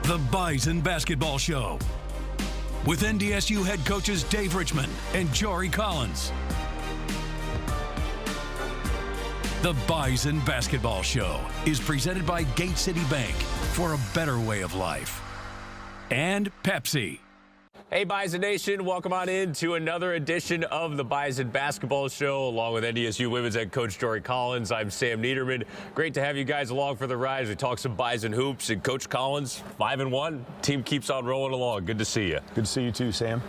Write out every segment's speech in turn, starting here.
The Bison Basketball Show with NDSU head coaches Dave Richmond and Jory Collins. The Bison Basketball Show is presented by Gate City Bank for a better way of life. And Pepsi. Hey, Bison Nation, welcome on in to another edition of the Bison Basketball Show, along with NDSU women's head coach Jory Collins. I'm Sam Neidermann. Great to have you guys along for the ride as we talk some Bison hoops. And Coach Collins, 5-1, team keeps on rolling along. Good to see you. Good to see you too, Sam.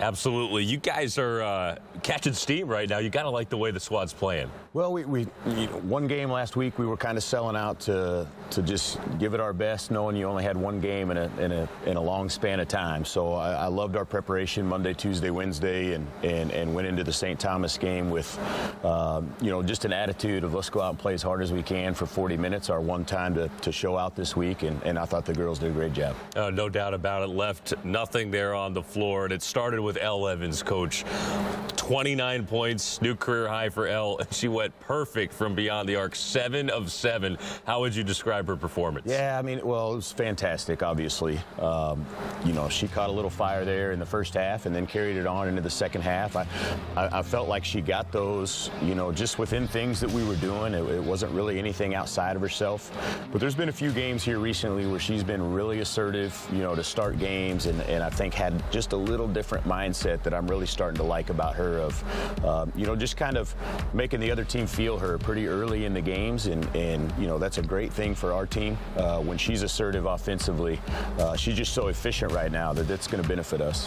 Absolutely. You guys are catching steam right now. You got to like the way the squad's playing. Well, we one game last week, we were kind of selling out to just give it our best, knowing you only had one game in a long span of time. So I loved our preparation Monday, Tuesday, Wednesday, and went into the St. Thomas game with just an attitude of let's go out and play as hard as we can for 40 minutes, our one time to show out this week, and I thought the girls did a great job. No doubt about it. Left nothing there on the floor, and it started with Elle Evans, Coach. 29 points, new career high for Elle. She went perfect from beyond the arc, 7 of 7. How would you describe her performance? Yeah, it was fantastic, obviously. She caught a little fire there in the first half and then carried it on into the second half. I felt like she got those, just within things that we were doing. It wasn't really anything outside of herself. But there's been a few games here recently where she's been really assertive, to start games, and I think had just a little different mindset that I'm really starting to like about her of, just kind of making the other team feel her pretty early in the games, and that's a great thing for our team. When she's assertive offensively, she's just so efficient right now that that's going to benefit us.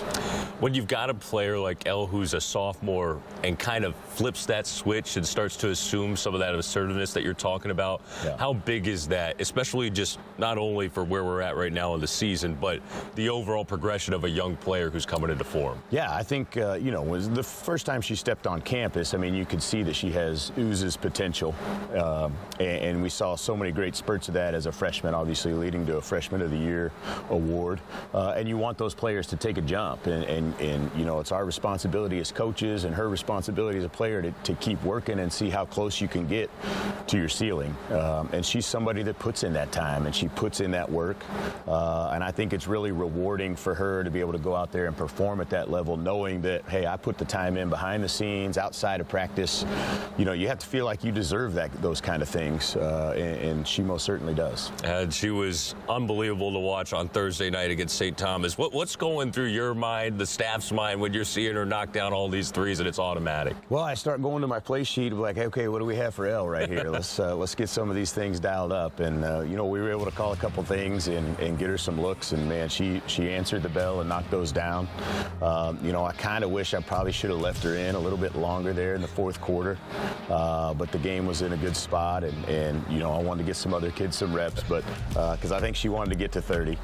When you've got a player like Elle who's a sophomore and kind of flips that switch and starts to assume some of that assertiveness that you're talking about, How big is that, especially just not only for where we're at right now in the season, but the overall progression of a young player who's coming into form? Yeah, I think, was the first time she stepped on campus, you could see that she oozes potential, and we saw so many great spurts of that as a freshman, obviously leading to a Freshman of the Year award, and you want those players to take a jump, and it's our responsibility as coaches and her responsibility as a player to keep working and see how close you can get to your ceiling, and she's somebody that puts in that time and she puts in that work, and I think it's really rewarding for her to be able to go out there and perform at that level, knowing that, hey, I put the time in behind the scenes, outside of practice. You have to feel like you deserve those kind of things, and she most certainly does. And she was unbelievable to watch on Thursday night against St. Thomas. What's going through your mind, the staff's mind, when you're seeing her knock down all these threes and it's automatic? Well, I start going to my play sheet of like, okay, what do we have for Elle right here? Let's get some of these things dialed up, and we were able to call a couple things and get her some looks, and man, she answered the bell and knocked those down. I kind of wish I probably should have left her in a little bit longer there in the fourth quarter, but the game was in a good spot, and I wanted to get some other kids some reps, but because I think she wanted to get to 30.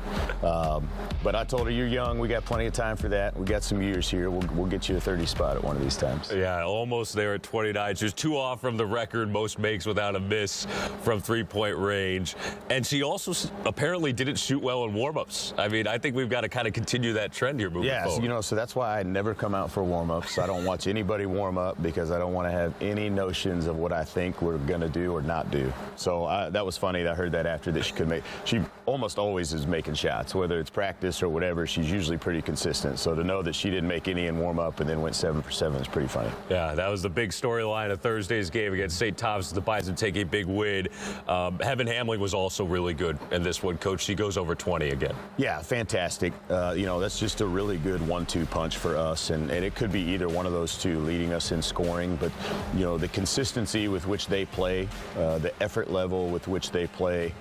But I told her, you're young, we got plenty of time for that. We got some years here. We'll get you a 30 spot at one of these times. Yeah, almost there at 29. She was 2 off from the record, most makes without a miss from three-point range. And she also apparently didn't shoot well in warm-ups. I think we've got to kind of continue that trend here moving forward. Yeah, so that's why I never come out for warm-ups. I don't watch anybody warm up because I don't want to have any notions of what I think we're going to do or not do. So that was funny. I heard that after that she almost always is making shots, whether it's practice or whatever. She's usually pretty consistent. So to know that she didn't make any in warm-up and then went 7 for 7 is pretty funny. Yeah, that was the big storyline of Thursday's game against St. Thomas. The Bison take a big win. Hamling was also really good in this one, Coach. She goes over 20 again. Yeah, fantastic. That's just a really good 1-2 punch for us, and it could be either one of those two leading us in scoring, but the consistency with which they play, the effort level with which they play,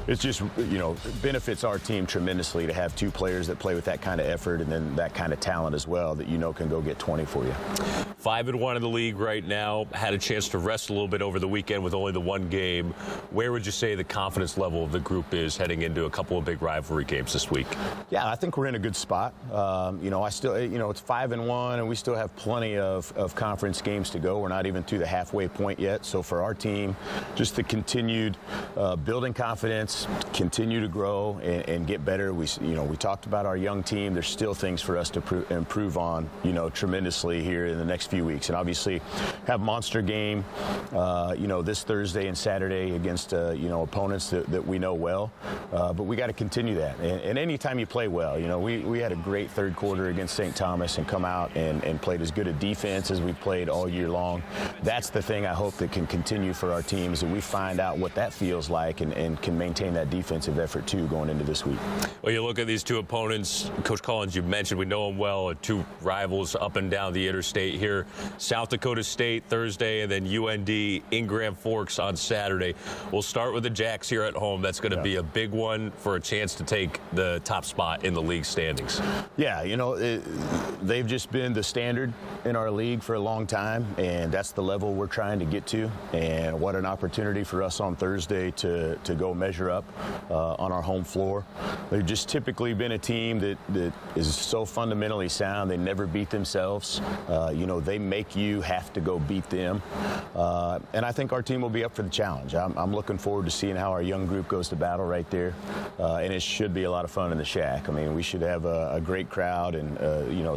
it's just benefits our team tremendously to have 2 players that play with that kind of effort and then that kind of talent as well that can go get 20 for you. 5-1 in the league right now. Had a chance to rest a little bit over the weekend with only the one game. Where would you say the confidence level of the group is heading into a couple of big rivalry games this week? Yeah, I think we're in a good spot. I still, it's 5-1, and we still have plenty of conference games to go. We're not even to the halfway point yet. So for our team, just the continued building confidence, continue to to grow and get better. We talked about our young team. There's still things for us to improve on, tremendously here in the next few weeks. And obviously have monster game, this Thursday and Saturday against, opponents that we know well. But we got to continue that. And anytime you play well, we had a great third quarter against St. Thomas and come out and played as good a defense as we've played all year long. That's the thing I hope that can continue for our teams, that we find out what that feels like and can maintain that defensive effort too going into this week. Well, you look at these two opponents, Coach Collins, you mentioned we know them well, two rivals up and down the interstate here. South Dakota State Thursday and then UND in Grand Forks on Saturday. We'll start with the Jacks here at home. That's going to be a big one for a chance to take the top spot in the league standings. Yeah, they've just been the standard in our league for a long time, and that's the level we're trying to get to. And what an opportunity for us on Thursday to go measure up on our home floor. They've just typically been a team that is so fundamentally sound. They never beat themselves. They make you have to go beat them. And I think our team will be up for the challenge. I'm looking forward to seeing how our young group goes to battle right there. And it should be a lot of fun in the Shack. I mean, we should have a great crowd and,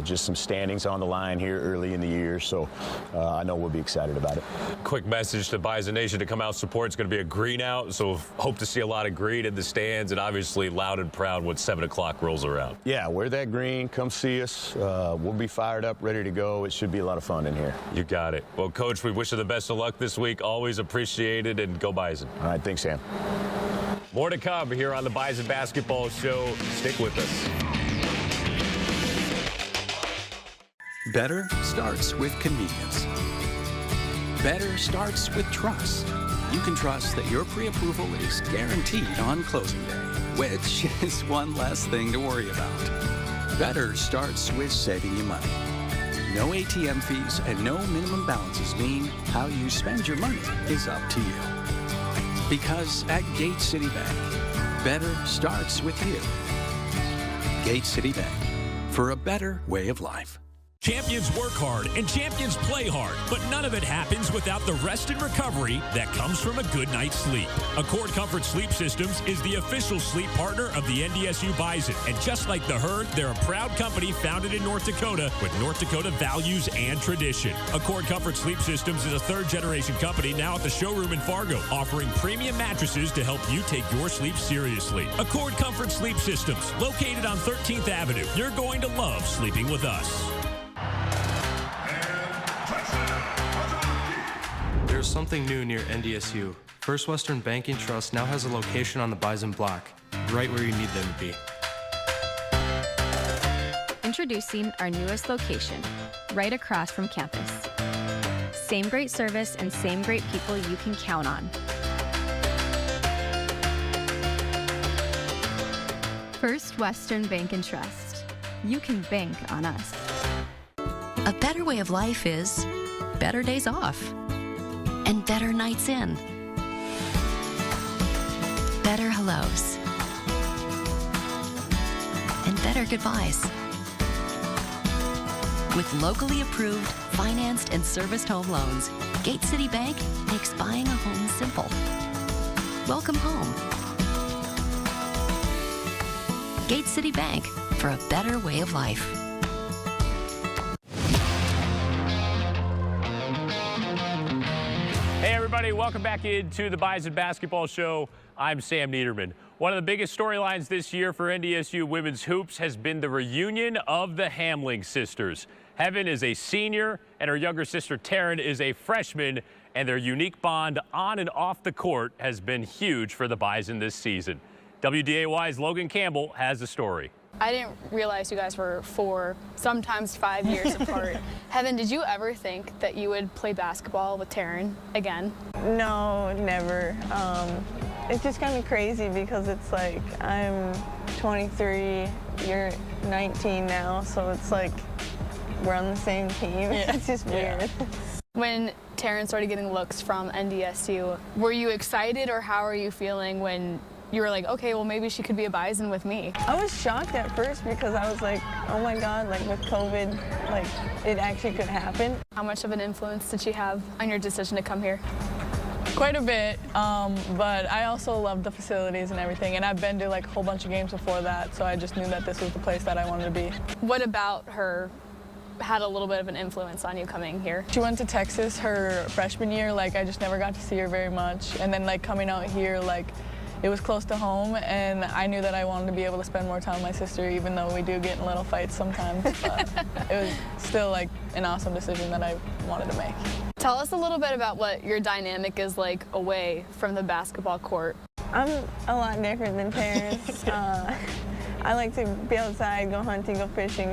just some standings on the line here early in the year. So I know we'll be excited about it. Quick message to Bison Nation to come out support. It's going to be a green out, so hope to see a lot of green in the stands and obviously loud and proud when 7 o'clock rolls around. Yeah, wear that green. Come see us. We'll be fired up, ready to go. It should be a lot of fun in here. You got it. Well, Coach, we wish you the best of luck this week. Always appreciated, and go Bison. All right, thanks, Sam. More to come here on the Bison Basketball Show. Stick with us. Better starts with convenience. Better starts with trust. You can trust that your pre-approval is guaranteed on closing day, which is one less thing to worry about. Better starts with saving you money. No ATM fees and no minimum balances mean how you spend your money is up to you. Because at Gate City Bank, better starts with you. Gate City Bank, for a better way of life. Champions work hard and champions play hard, but none of it happens without the rest and recovery that comes from a good night's sleep. Accord Comfort Sleep Systems is the official sleep partner of the NDSU Bison, and just like the Herd, they're a proud company founded in North Dakota with North Dakota values and tradition. Accord Comfort Sleep Systems is a third-generation company now at the showroom in Fargo, offering premium mattresses to help you take your sleep seriously. Accord Comfort Sleep Systems, located on 13th Avenue. You're going to love sleeping with us. There's something new near NDSU. First Western Banking Trust now has a location on the Bison block, right where you need them to be. Introducing our newest location, right across from campus. Same great service and same great people you can count on. First Western Bank and Trust. You can bank on us. A better way of life is better days off and better nights in. Better hellos and better goodbyes. With locally approved, financed, and serviced home loans, Gate City Bank makes buying a home simple. Welcome home. Gate City Bank, for a better way of life. Hey everybody, welcome back into the Bison Basketball Show. I'm Sam Neidermann. One of the biggest storylines this year for NDSU women's hoops has been the reunion of the Hamling sisters. Heaven is a senior and her younger sister Taryn is a freshman, and their unique bond on and off the court has been huge for the Bison this season. WDAY's Logan Campbell has the story. I didn't realize you guys were 4, sometimes 5 years apart. Heaven, did you ever think that you would play basketball with Taryn again? No, never. It's just kind of crazy because it's like I'm 23, you're 19 now, so it's like we're on the same team. Yeah. It's just weird. Yeah. When Taryn started getting looks from NDSU, were you excited, or how are you feeling when you were like, okay, well, maybe she could be a Bison with me? I was shocked at first because I was like, oh my God, like with COVID, like it actually could happen. How much of an influence did she have on your decision to come here? Quite a bit, but I also loved the facilities and everything, and I've been to like a whole bunch of games before that, so I just knew that this was the place that I wanted to be. What about her had a little bit of an influence on you coming here? She went to Texas her freshman year, like I just never got to see her very much, and then like coming out here, like it was close to home, and I knew that I wanted to be able to spend more time with my sister, even though we do get in little fights sometimes. But it was still like an awesome decision that I wanted to make. Tell us a little bit about what your dynamic is like away from the basketball court. I'm a lot different than Taryn. I like to be outside, go hunting, go fishing.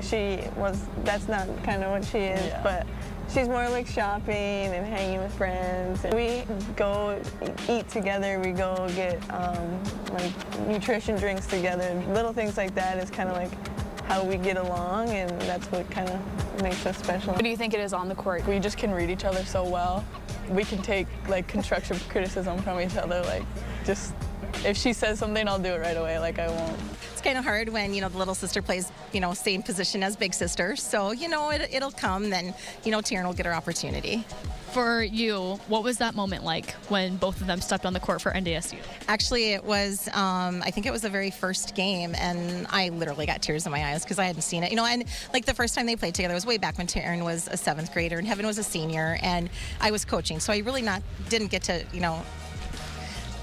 That's not kind of what she is, but she's more like shopping and hanging with friends. We go eat together, we go get like nutrition drinks together. Little things like that is kind of like how we get along, and that's what kind of makes us special. What do you think it is on the court? We just can read each other so well. We can take like constructive criticism from each other, like just if she says something, I'll do it right away, like I won't. It's kind of hard when, the little sister plays, same position as big sister. So, it'll come, then, Taryn will get her opportunity. For you, what was that moment like when both of them stepped on the court for NDSU? Actually, it was, I think it was the very first game, and I literally got tears in my eyes because I hadn't seen it. And like the first time they played together was way back when Taryn was a 7th grader and Heaven was a senior, and I was coaching. So I really didn't get to,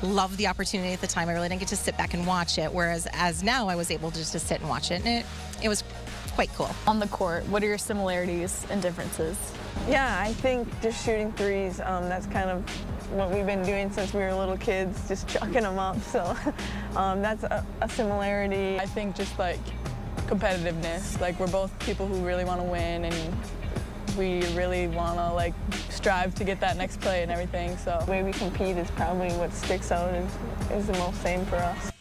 love the opportunity at the time. I really didn't get to sit back and watch it, whereas as now I was able to just to sit and watch it, and it was quite cool. On the court, what are your similarities and differences? Yeah, I think just shooting threes, that's kind of what we've been doing since we were little kids, just chucking them up, so that's a similarity. I think just like competitiveness, like we're both people who really want to win, and we really want to like strive to get that next play and everything. So the way we compete is probably what sticks out and is the most same for us.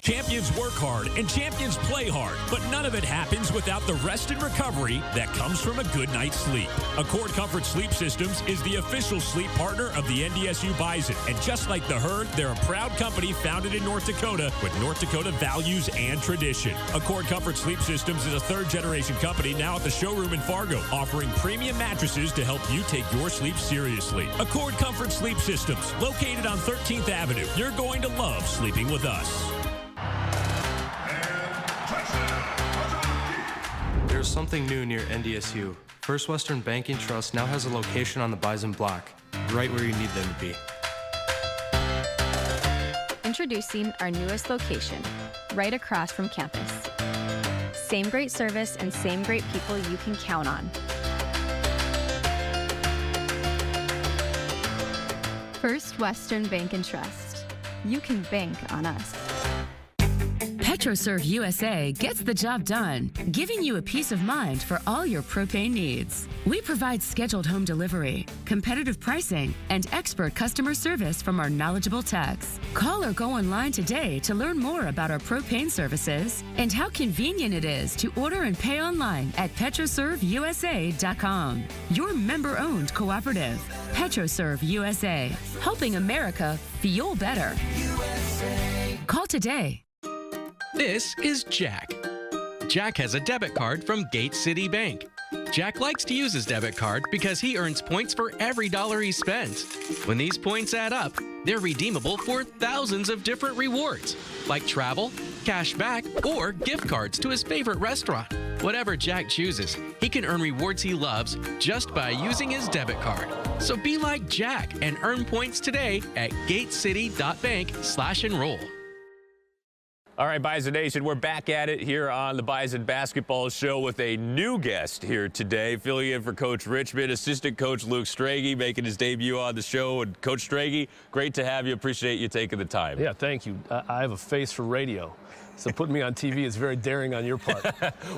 Champions work hard and champions play hard, but none of it happens without the rest and recovery that comes from a good night's sleep. Accord Comfort Sleep Systems is the official sleep partner of the NDSU Bison, and just like the Herd, they're a proud company founded in North Dakota with North Dakota values and tradition. Accord Comfort Sleep Systems is a 3rd-generation company now at the showroom in Fargo, offering premium mattresses to help you take your sleep seriously. Accord Comfort Sleep Systems, located on 13th Avenue. You're going to love sleeping with us. There's something new near NDSU. First Western Banking Trust now has a location on the Bison block, right where you need them to be. Introducing our newest location, right across from campus. Same great service and same great people you can count on. First Western Bank and Trust. You can bank on us. PetroServe USA gets the job done, giving you a peace of mind for all your propane needs. We provide scheduled home delivery, competitive pricing, and expert customer service from our knowledgeable techs. Call or go online today to learn more about our propane services and how convenient it is to order and pay online at PetroServeUSA.com. Your member-owned cooperative, PetroServe USA, helping America fuel better. USA. Call today. This is Jack. Jack has a debit card from Gate City Bank. Jack likes to use his debit card because he earns points for every dollar he spends. When these points add up, they're redeemable for thousands of different rewards, like travel, cash back, or gift cards to his favorite restaurant. Whatever Jack chooses, he can earn rewards he loves just by using his debit card. So be like Jack and earn points today at gatecity.bank/enroll. All right, Bison Nation, we're back at it here on the Bison Basketball Show with a new guest here today, filling in for Coach Richmond, assistant coach Luke Strege, making his debut on the show. And Coach Strege, great to have you. Appreciate you taking the time. Yeah, thank you. I have a face for radio, so putting me on TV is very daring on your part.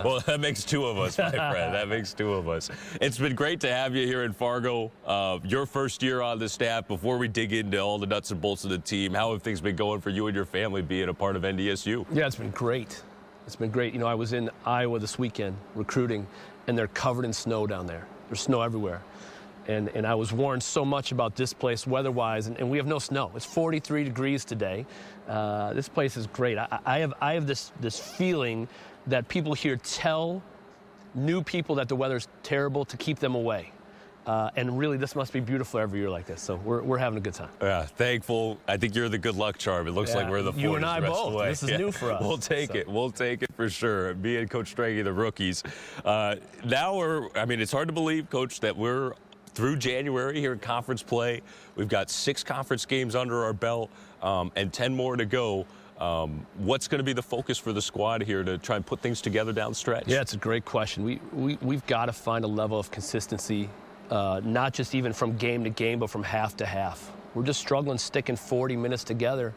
Well, that makes 2 of us, my friend. That makes 2 of us. It's been great to have you here in Fargo. Your first year on the staff. Before we dig into all the nuts and bolts of the team, how have things been going for you and your family being a part of NDSU? Yeah, it's been great. It's been great. You know, I was in Iowa this weekend recruiting, and they're covered in snow down there. There's snow everywhere. And I was warned so much about this place weather-wise, and we have no snow. It's 43 degrees today. This place is great. I have this feeling that people here tell new people that the weather's terrible to keep them away. And really, this must be beautiful every year like this. So we're having a good time. Yeah, thankful. I think you're the good luck charm. It looks like we're the 40s You and I the rest both. of the way. This is new for us. We'll take it. We'll take it for sure. Me and Coach Strege, the rookies. Now it's hard to believe, Coach, that we're through January here in conference play. We've got 6 conference games under our belt and 10 more to go. What's going to be the focus for the squad here to try and put things together down the stretch? Yeah, it's a great question. We've got to find a level of consistency, not just even from game to game, but from half to half. We're just struggling sticking 40 minutes together.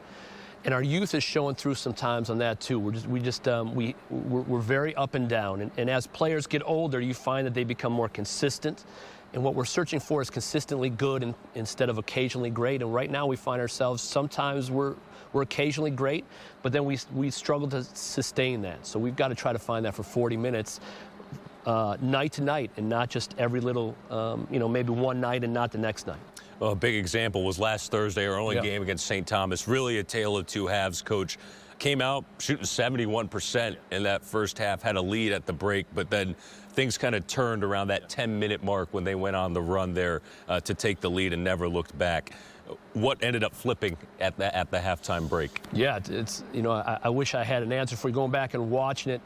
And our youth is showing through sometimes on that too. We're very up and down. And as players get older, you find that they become more consistent. And what we're searching for is consistently good instead of occasionally great. And right now we find ourselves, sometimes we're occasionally great, but then we struggle to sustain that. So we've got to try to find that for 40 minutes, night to night, and not just every little, maybe one night and not the next night. Well, a big example was last Thursday, our only game against St. Thomas. Really a tale of two halves, Coach. Came out shooting 71% in that first half, had a lead at the break, but then things kind of turned around that 10-minute mark when they went on the run there to take the lead and never looked back. What ended up flipping at the halftime break? Yeah, I wish I had an answer for you. Going back and watching it,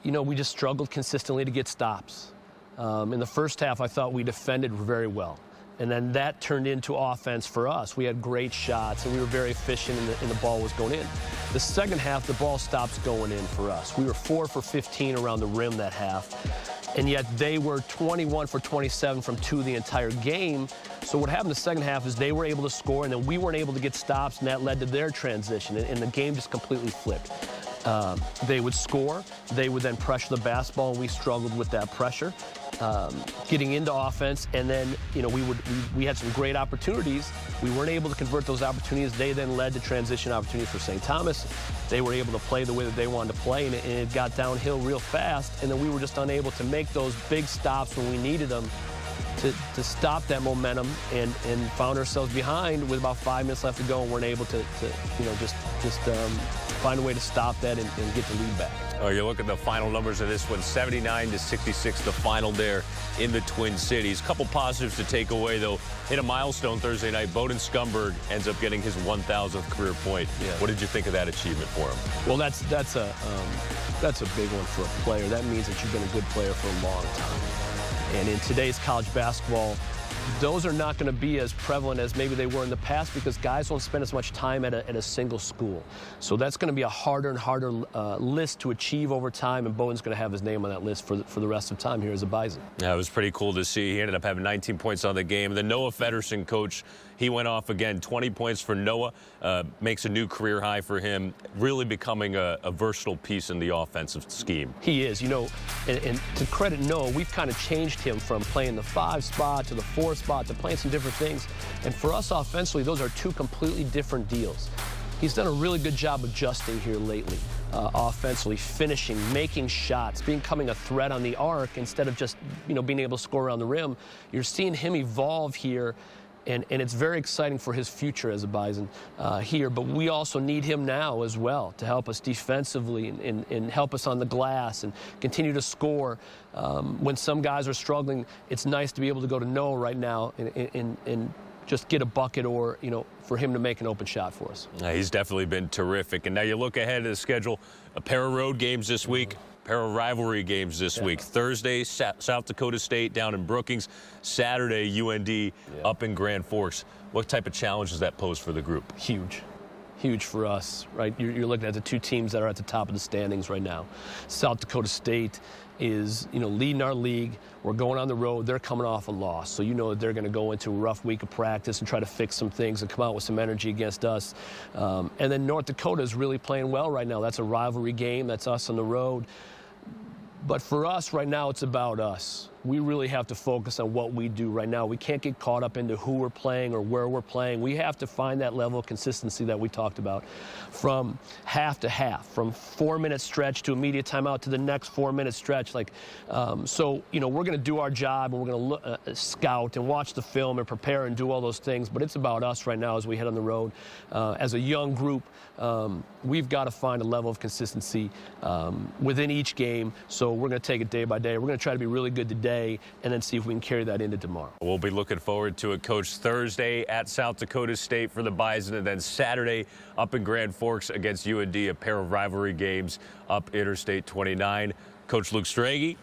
we just struggled consistently to get stops. In the first half, I thought we defended very well. And then that turned into offense for us. We had great shots, and we were very efficient, and the ball was going in. The second half, the ball stops going in for us. We were 4 for 15 around the rim that half, and yet they were 21 for 27 from 2 the entire game. So what happened the second half is they were able to score, and then we weren't able to get stops, and that led to their transition, and the game just completely flipped. They would score, they would then pressure the basketball, and we struggled with that pressure. Getting into offense, and then we had some great opportunities. We weren't able to convert those opportunities. They then led to transition opportunities for St. Thomas. They were able to play the way that they wanted to play, and it got downhill real fast, and then we were just unable to make those big stops when we needed them to stop that momentum, and found ourselves behind with about 5 minutes left to go, and weren't able to find a way to stop that and get the lead back. Oh, you look at the final numbers of this one, 79-66, the final there in the Twin Cities. Couple positives to take away, though. Hit a milestone Thursday night. Bowden Scumberg ends up getting his 1,000th career point. Yeah. What did you think of that achievement for him? Well, that's a big one for a player. That means that you've been a good player for a long time. And in today's college basketball, those are not going to be as prevalent as maybe they were in the past, because guys don't spend as much time at a single school. So that's going to be a harder and harder list to achieve over time, and Bowden's going to have his name on that list for the rest of time here as a Bison. Yeah, it was pretty cool to see. He ended up having 19 points on the game. The Noah Feddersen coach, he went off again, 20 points for Noah, makes a new career high for him, really becoming a versatile piece in the offensive scheme. He is, and to credit Noah, we've kind of changed him from playing the 5 spot to the 4 spot to playing some different things. And for us offensively, those are 2 completely different deals. He's done a really good job adjusting here lately, offensively, finishing, making shots, becoming a threat on the arc instead of just, being able to score around the rim. You're seeing him evolve here, and it's very exciting for his future as a Bison here. But we also need him now as well to help us defensively and help us on the glass and continue to score. When some guys are struggling, it's nice to be able to go to Noah right now and just get a bucket, or, for him to make an open shot for us. He's definitely been terrific. And now you look ahead to the schedule, a pair of road games this week, pair of rivalry games this week. Thursday, South Dakota State down in Brookings. Saturday, UND up in Grand Forks. What type of challenge does that pose for the group? Huge for us, right? You're looking at the 2 teams that are at the top of the standings right now. South Dakota State is, leading our league. We're going on the road. They're coming off a loss. So that they're going to go into a rough week of practice and try to fix some things and come out with some energy against us. And then North Dakota is really playing well right now. That's a rivalry game. That's us on the road. But for us right now, it's about us. we really have to focus on what we do right now. We can't get caught up into who we're playing or where we're playing. We have to find that level of consistency that we talked about from half to half, from 4-minute stretch to immediate timeout to the next 4-minute stretch. So, we're going to do our job, and we're going to scout and watch the film and prepare and do all those things. But it's about us right now as we head on the road. As a young group, we've got to find a level of consistency within each game. So we're going to take it day by day. We're going to try to be really good today and then see if we can carry that into tomorrow. We'll be looking forward to it, Coach. Thursday at South Dakota State for the Bison, and then Saturday up in Grand Forks against UND, a pair of rivalry games up Interstate 29. Coach Luke Strege,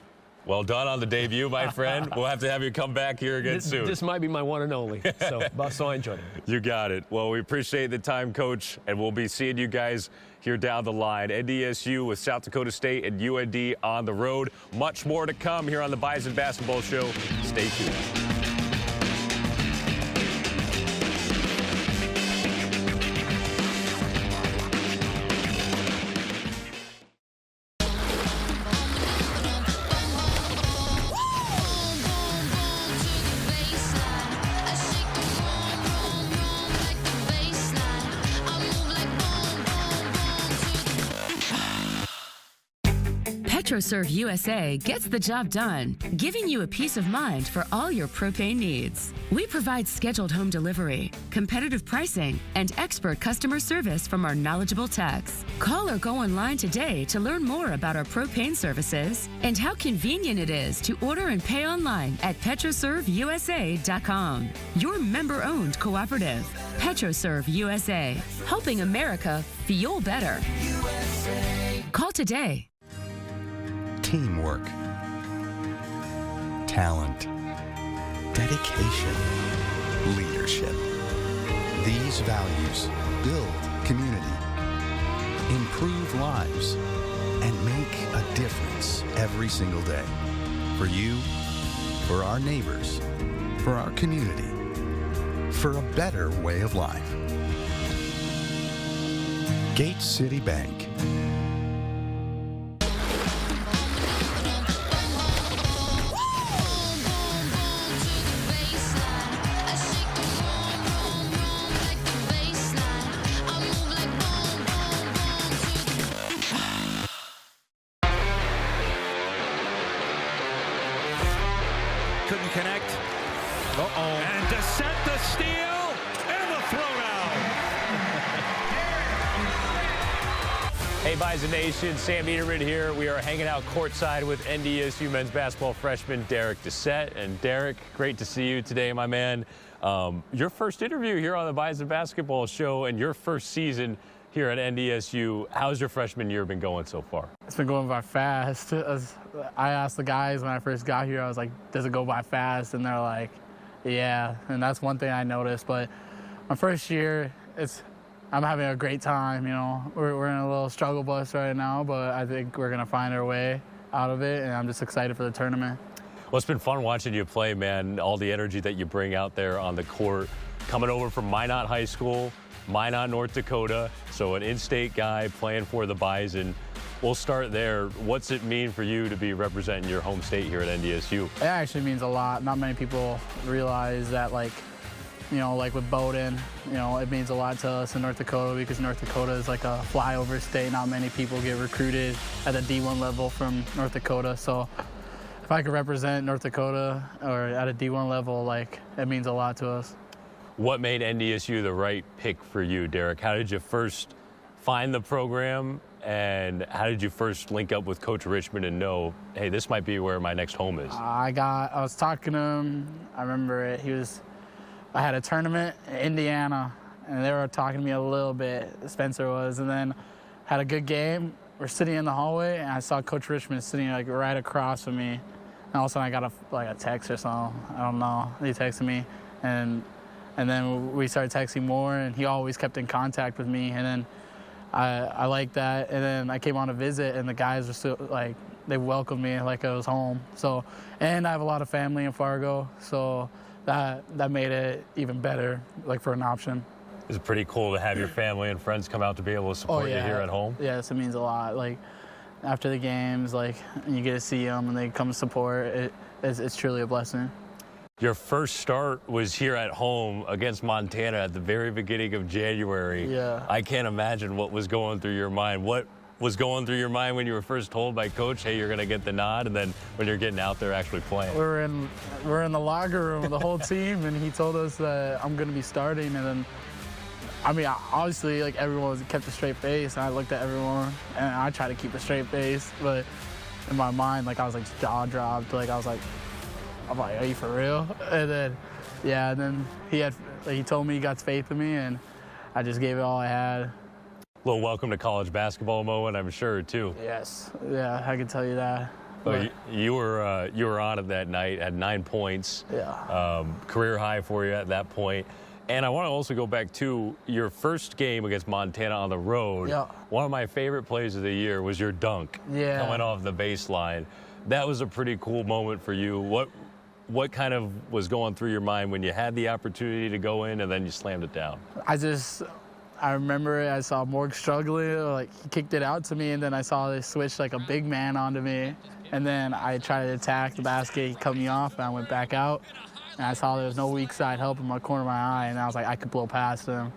well done on the debut, my friend. We'll have to have you come back here again soon. This might be my one and only, so I enjoyed it. You got it. Well, we appreciate the time, Coach, and we'll be seeing you guys here down the line. NDSU with South Dakota State and UND on the road. Much more to come here on the Bison Basketball Show. Stay tuned. PetroServe USA gets the job done, giving you a peace of mind for all your propane needs. We provide scheduled home delivery, competitive pricing, and expert customer service from our knowledgeable techs. Call or go online today to learn more about our propane services and how convenient it is to order and pay online at PetroServeUSA.com. Your member-owned cooperative, PetroServe USA, helping America fuel better. Call today. Teamwork, talent, dedication, leadership. These values build community, improve lives, and make a difference every single day. For you, for our neighbors, for our community, for a better way of life. Gate City Bank. Couldn't connect. And Dissette the steal and the throwdown. Hey, Bison Nation, Sam Neidermann here. We are hanging out courtside with NDSU men's basketball freshman Darik Dissette. And Darik, great to see you today, my man. Your first interview here on the Bison Basketball Show and your first season here at NDSU. How's your freshman year been going so far? It's been going by fast. I asked the guys when I first got here, I was like, does it go by fast? And they're like, yeah. And that's one thing I noticed. But my first year, I'm having a great time. We're in a little struggle bus right now, but I think we're going to find our way out of it. And I'm just excited for the tournament. Well, it's been fun watching you play, man. All the energy that you bring out there on the court. Coming over from Minot High School, Minot, North Dakota, so an in-state guy playing for the Bison. We'll start there. What's it mean for you to be representing your home state here at NDSU? It actually means a lot. Not many people realize that, like with Bowdoin, it means a lot to us in North Dakota because North Dakota is like a flyover state. Not many people get recruited at the D1 level from North Dakota. So if I could represent North Dakota or at a D1 level, it means a lot to us. What made NDSU the right pick for you, Darik? How did you first find the program, and how did you first link up with Coach Richmond and know, hey, this might be where my next home is? I was talking to him. I remember it. I had a tournament in Indiana, and they were talking to me a little bit, Spencer was, and then had a good game. We're sitting in the hallway, and I saw Coach Richmond sitting right across from me. And all of a sudden, I got a text or something. I don't know. He texted me, and then we started texting more, and he always kept in contact with me. And then I liked that. And then I came on a visit, and the guys were still they welcomed me like I was home. So, and I have a lot of family in Fargo, so that made it even better, for an option. It's pretty cool to have your family and friends come out to be able to support you here at home. Yes, it means a lot. After the games, you get to see them and they come support. it's truly a blessing. Your first start was here at home against Montana at the very beginning of January. Yeah. I can't imagine what was going through your mind. What was going through your mind when you were first told by Coach, hey, you're going to get the nod, and then when you're getting out there actually playing? We're in the locker room with the whole team, and he told us that I'm going to be starting. And then, I mean, obviously, like, everyone kept a straight face. And I looked at everyone, and I tried to keep a straight face. But in my mind, like, I was like jaw dropped. Like, I was like, I'm like, are you for real? And then, yeah, and then he told me he got faith in me, and I just gave it all I had. A little welcome to college basketball moment, I'm sure, too. Yes, yeah, I can tell you that. But you were on it that night, had 9 points. Yeah. Career high for you at that point. And I want to also go back to your first game against Montana on the road. Yeah. One of my favorite plays of the year was your dunk. Yeah. Coming off the baseline. That was a pretty cool moment for you. What kind of was going through your mind when you had the opportunity to go in and then you slammed it down? I remember it. I saw Morg struggling. Like, he kicked it out to me, and then I saw they switch like a big man onto me. And then I tried to attack the basket. He cut me off, and I went back out. And I saw there was no weak side help in my corner of my eye, and I was like, I could blow past him.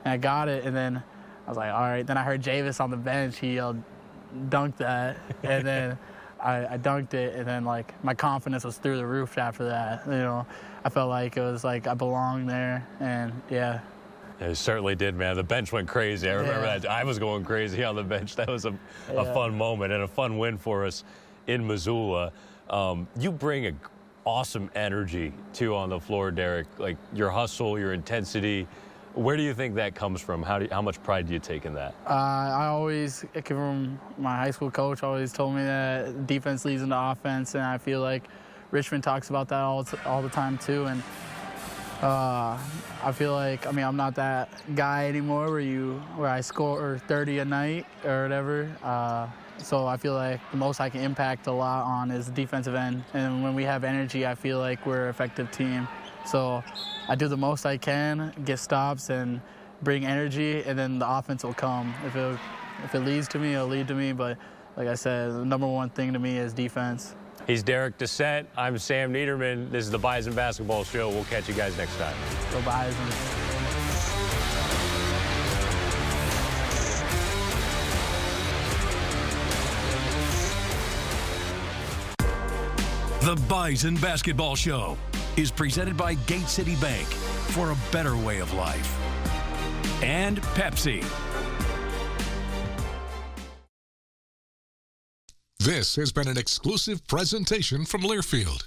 And I got it, and then I was like, all right. Then I heard Javis on the bench. He yelled, dunk that. And then I dunked it, and then, like, my confidence was through the roof after that. You know, I felt like it was like I belonged there, and yeah. It certainly did, man. The bench went crazy. I remember that. I was going crazy on the bench. That was a fun moment and a fun win for us in Missoula. You bring an awesome energy, too, on the floor, Darik. Like, your hustle, your intensity. Where do you think that comes from? How much pride do you take in that? I always, from my high school coach, always told me that defense leads into offense, and I feel like Richmond talks about that all the time too. And I feel like, I mean, I'm not that guy anymore where I score 30 a night or whatever. So I feel like the most I can impact a lot on is the defensive end. And when we have energy, I feel like we're an effective team. So I do the most I can, get stops, and bring energy, and then the offense will come. If it leads to me, it'll lead to me. But like I said, the number one thing to me is defense. He's Darik Dissette. I'm Sam Neidermann. This is the Bison Basketball Show. We'll catch you guys next time. Go Bison. The Bison Basketball Show is presented by Gate City Bank for a better way of life. And Pepsi. This has been an exclusive presentation from Learfield.